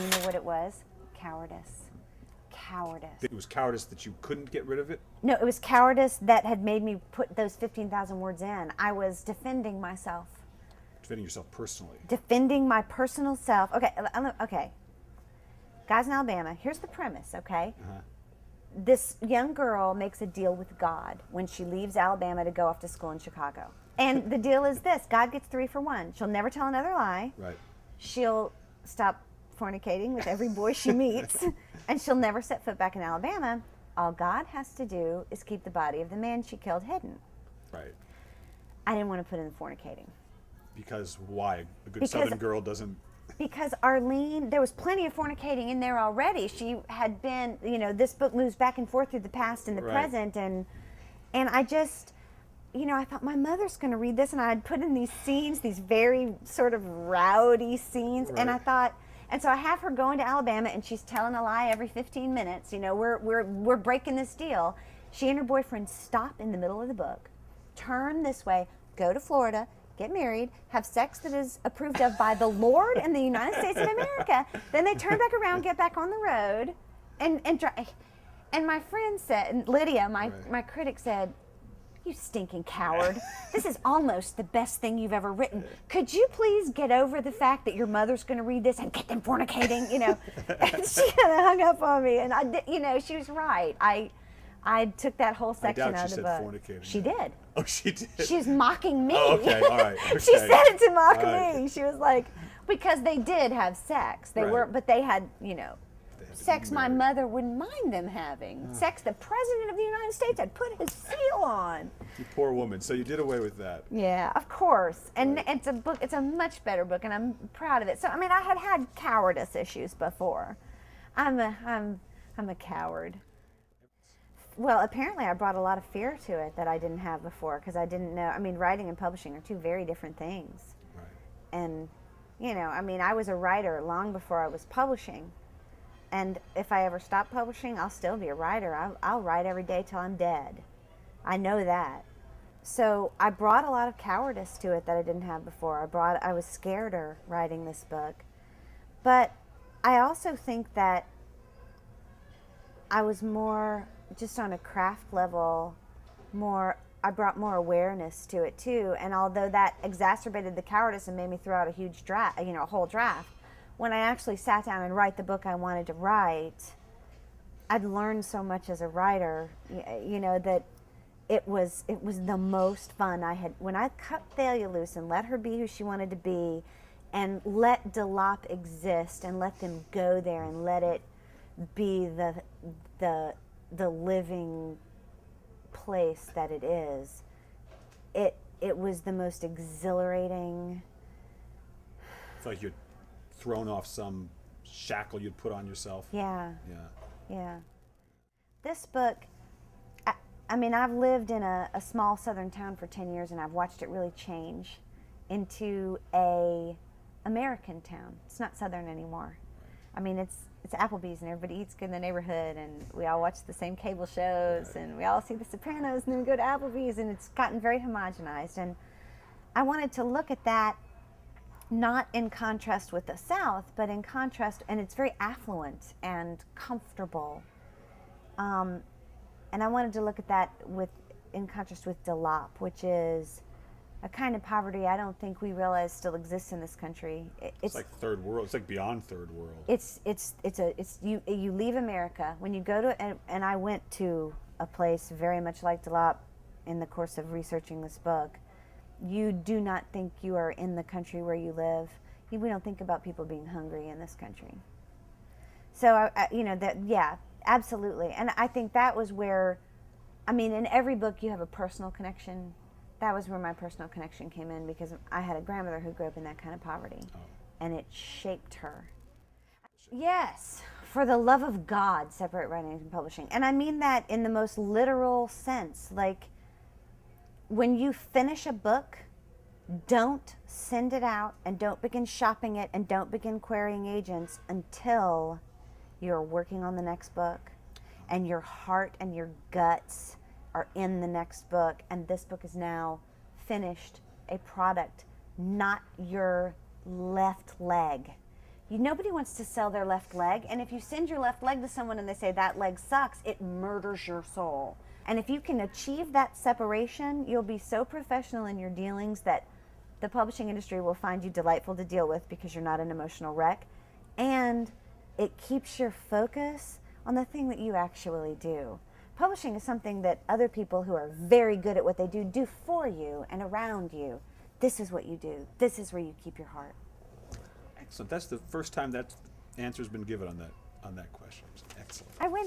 You know what it was? Cowardice. Cowardice. It was cowardice that you couldn't get rid of it? No, it was cowardice that had made me put those 15,000 words in. I was defending myself. Defending yourself personally. Defending my personal self. Okay. Guys in Alabama, here's the premise, okay? This young girl makes a deal with God when she leaves Alabama to go off to school in Chicago. And the deal is this: God gets 3 for 1. She'll never tell another lie. Right. She'll stop fornicating with every boy she meets, and she'll never set foot back in Alabama. All God has to do is keep the body of the man she killed hidden. Right. I didn't want to put in fornicating. Because why? A good Southern girl doesn't... Because Arlene, there was plenty of fornicating in there already. She had been, this book moves back and forth through the past and the present, and I just, I thought my mother's going to read this, and I had put in these scenes, these very sort of rowdy scenes, and I thought, and so I have her going to Alabama, and she's telling a lie every 15 minutes. We're breaking this deal. She and her boyfriend stop in the middle of the book, turn this way, go to Florida, get married, have sex that is approved of by the Lord and the United States of America. Then they turn back around, get back on the road, and drive. And my friend said, and Lydia, my critic said, "You stinking coward. This is almost the best thing you've ever written. Could you please get over the fact that your mother's going to read this and get them fornicating?" And she kind of hung up on me, and I did, she was right. I took that whole section out of the book. Fornicating. She did. Oh, she did. She's mocking me. Oh, okay, all right. Okay. She said it to mock me. She was like, because they did have sex. They were, but they had, sex my mother wouldn't mind them having. Sex the President of the United States had put his seal on. You poor woman. So you did away with that. Yeah, of course. And it's a book. It's a much better book, and I'm proud of it. So I mean, I had cowardice issues before. I'm a coward. Well, apparently I brought a lot of fear to it that I didn't have before, because I didn't know. I mean, writing and publishing are two very different things. Right. And, I was a writer long before I was publishing. And if I ever stop publishing, I'll still be a writer. I'll write every day till I'm dead. I know that. So I brought a lot of cowardice to it that I didn't have before. I was scareder writing this book. But I also think that I was more, just on a craft level, I brought more awareness to it too. And although that exacerbated the cowardice and made me throw out a huge draft, a whole draft, when I actually sat down and write the book I wanted to write, I'd learned so much as a writer, that it was the most fun I had. When I cut Thalia loose and let her be who she wanted to be, and let Delop exist and let them go there and let it be the living place that it is, it was the most exhilarating. It's like you'd thrown off some shackle you'd put on yourself. Yeah. This book, I mean, I've lived in a small southern town for 10 years, and I've watched it really change into a American town. It's not southern anymore. I mean, it's Applebee's, and everybody eats good in the neighborhood, and we all watch the same cable shows, and we all see The Sopranos, and then we go to Applebee's, and it's gotten very homogenized. And I wanted to look at that not in contrast with the South, but in contrast, and it's very affluent and comfortable. And I wanted to look at that in contrast with Delop, which is a kind of poverty I don't think we realize still exists in this country. It's like third world. It's like beyond third world. You leave America when you go to, and I went to a place very much like Delop in the course of researching this book. You do not think you are in the country where you live. We don't think about people being hungry in this country. So absolutely. And I think that was where, in every book you have a personal connection. That was where my personal connection came in, because I had a grandmother who grew up in that kind of poverty, and it shaped her. Yes, for the love of God, separate writing and publishing. And I mean that in the most literal sense. Like, when you finish a book, don't send it out, and don't begin shopping it, and don't begin querying agents until you're working on the next book, and your heart and your guts are in the next book, and this book is now finished, a product, not your left leg. Nobody wants to sell their left leg, and if you send your left leg to someone and they say that leg sucks, it murders your soul. And if you can achieve that separation, you'll be so professional in your dealings that the publishing industry will find you delightful to deal with because you're not an emotional wreck, and it keeps your focus on the thing that you actually do. Publishing is something that other people who are very good at what they do for you and around you. This is what you do. This is where you keep your heart. Excellent. That's the first time that answer's been given on that question. Excellent. I win.